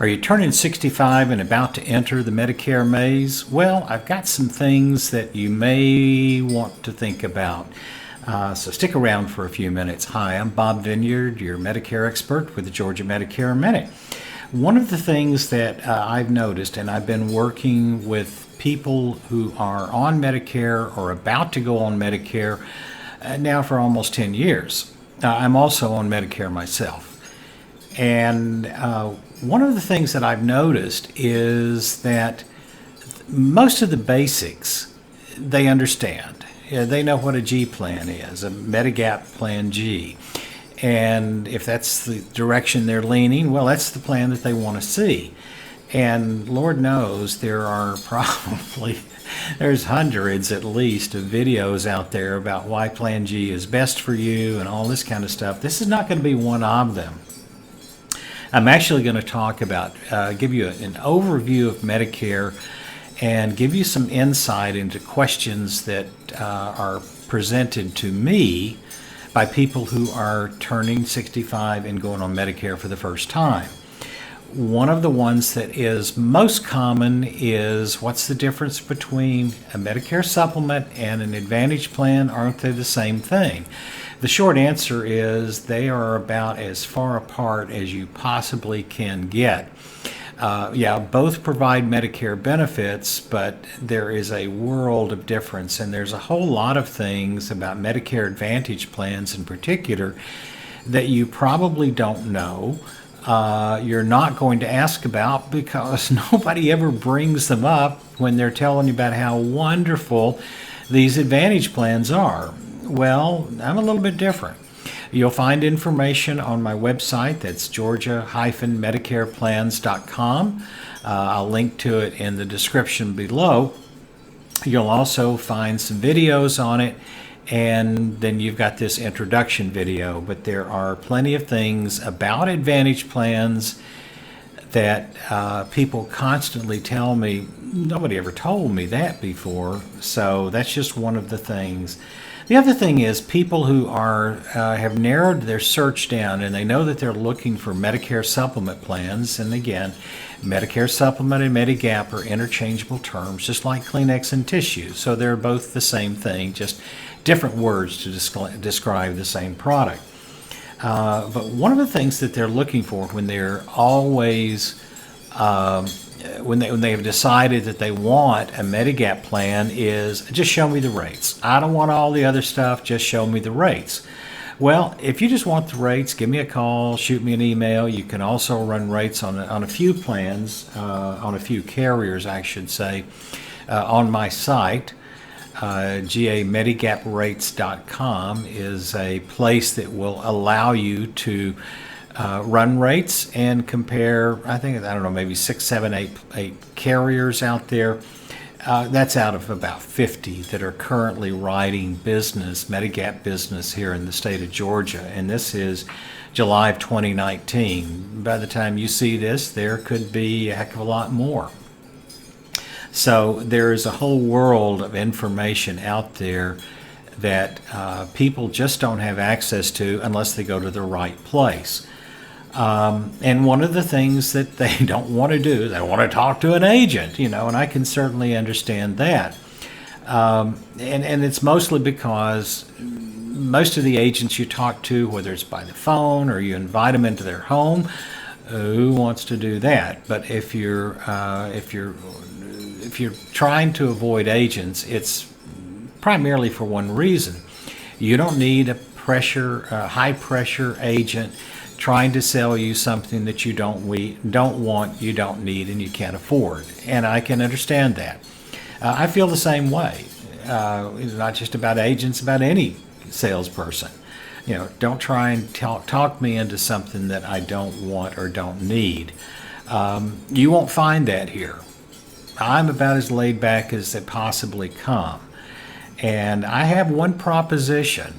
Are you turning 65 and about to enter the Medicare maze? Well, I've got some things that you may want to think about. So stick around for a few minutes. Hi, I'm Bob Vineyard, your Medicare expert with the Georgia Medicare Minute. One of the things that I've noticed, and I've been working with people who are on Medicare or about to go on Medicare now for almost 10 years. I'm also on Medicare myself. And one of the things that I've noticed is that most of the basics they understand. They know what a G plan is, a Medigap Plan G. And if that's the direction they're leaning, well, that's the plan that they want to see. And Lord knows there's hundreds at least of videos out there about why Plan G is best for you and all this kind of stuff. This is not going to be one of them. I'm actually going to talk about, give you an overview of Medicare and give you some insight into questions that are presented to me by people who are turning 65 and going on Medicare for the first time. One of the ones that is most common is, what's the difference between a Medicare supplement and an Advantage plan? Aren't they the same thing? The short answer is they are about as far apart as you possibly can get. Both provide Medicare benefits, but there is a world of difference, and there's a whole lot of things about Medicare Advantage plans in particular that you probably don't know. You're not going to ask about because nobody ever brings them up when they're telling you about how wonderful these Advantage plans are. Well, I'm a little bit different. You'll find information on my website. That's georgia-medicareplans.com. I'll link to it in the description below. You'll also find some videos on it, and then you've got this introduction video. But there are plenty of things about Advantage plans that people constantly tell me, nobody ever told me that before. So that's just one of the things. The other thing is people who have narrowed their search down and they know that they're looking for Medicare supplement plans. And again, Medicare supplement and Medigap are interchangeable terms, just like Kleenex and tissue. So they're both the same thing, just different words to describe the same product. But one of the things that they're looking for when they're always when they have decided that they want a Medigap plan is, just show me the rates. I don't want all the other stuff, just show me the rates. Well, if you just want the rates, give me a call, shoot me an email. You can also run rates on a few plans, on a few carriers, I should say, on my site. GAMedigaprates.com is a place that will allow you to run rates and compare, maybe 6, 7, 8 carriers out there. That's out of about 50 that are currently writing Medigap business here in the state of Georgia. And this is July of 2019. By the time you see this, there could be a heck of a lot more. So there is a whole world of information out there that people just don't have access to unless they go to the right place. And one of the things that they don't want to do, they want to talk to an agent, and I can certainly understand that. And it's mostly because most of the agents you talk to, whether it's by the phone or you invite them into their home, who wants to do that? But if you're trying to avoid agents, it's primarily for one reason. You don't need a high pressure agent trying to sell you something that you don't want, you don't need, and you can't afford. And I can understand that. I feel the same way. It's not just about agents, about any salesperson. Don't try and talk me into something that I don't want or don't need. You won't find that here. I'm about as laid back as they possibly come. And I have one proposition.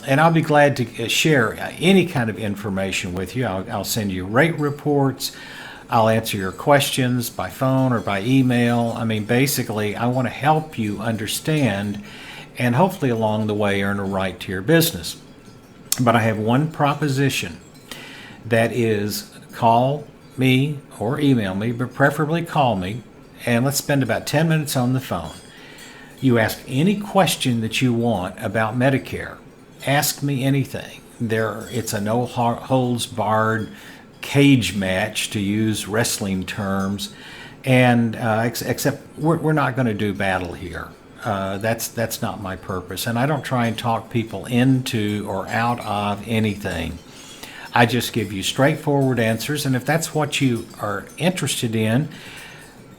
And I'll be glad to share any kind of information with you. I'll send you rate reports. I'll answer your questions by phone or by email. Basically, I want to help you understand and hopefully along the way earn a right to your business. But I have one proposition. That is, call me or email me, but preferably call me, and let's spend about 10 minutes on the phone. You ask any question that you want about Medicare. Ask me anything. It's a no holds barred cage match, to use wrestling terms, and except we're not going to do battle here. That's not my purpose, and I don't try and talk people into or out of anything. I just give you straightforward answers, and if that's what you are interested in,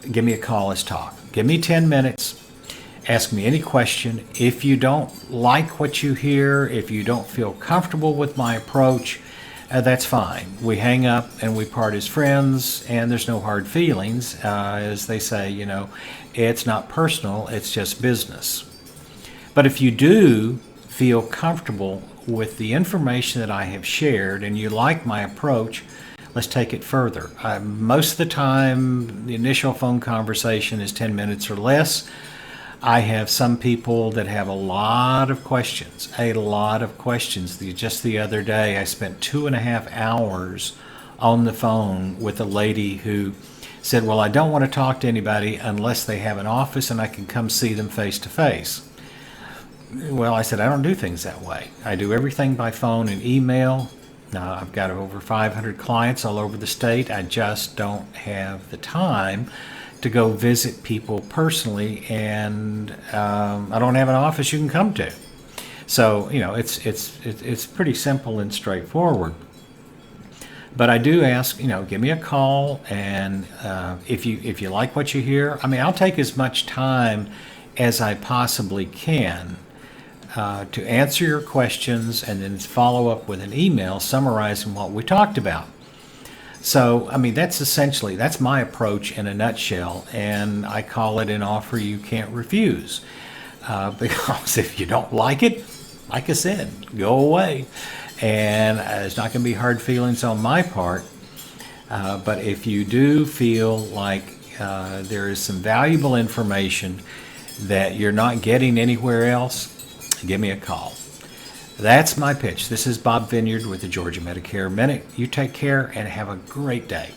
give me a call. Let's talk. Give me 10 minutes. Ask me any question. If you don't like what you hear, if you don't feel comfortable with my approach, that's fine. We hang up and we part as friends, and there's no hard feelings. As they say, it's not personal, it's just business. But if you do feel comfortable with the information that I have shared and you like my approach, let's take it further. Most of the time, the initial phone conversation is 10 minutes or less. I have some people that have a lot of questions. Just the other day, I spent 2.5 hours on the phone with a lady who said, well, I don't want to talk to anybody unless they have an office and I can come see them face to face. Well, I said, I don't do things that way. I do everything by phone and email. Now, I've got over 500 clients all over the state. I just don't have the time to go visit people personally, and I don't have an office you can come to. So it's pretty simple and straightforward. But I do ask, give me a call, and if you like what you hear, I'll take as much time as I possibly can to answer your questions, and then follow up with an email summarizing what we talked about. So, that's my approach in a nutshell, and I call it an offer you can't refuse. Because if you don't like it, like I said, go away. And there's not going to be hard feelings on my part. But if you do feel like there is some valuable information that you're not getting anywhere else, give me a call. That's my pitch. This is Bob Vineyard with the Georgia Medicare Minute. You take care and have a great day.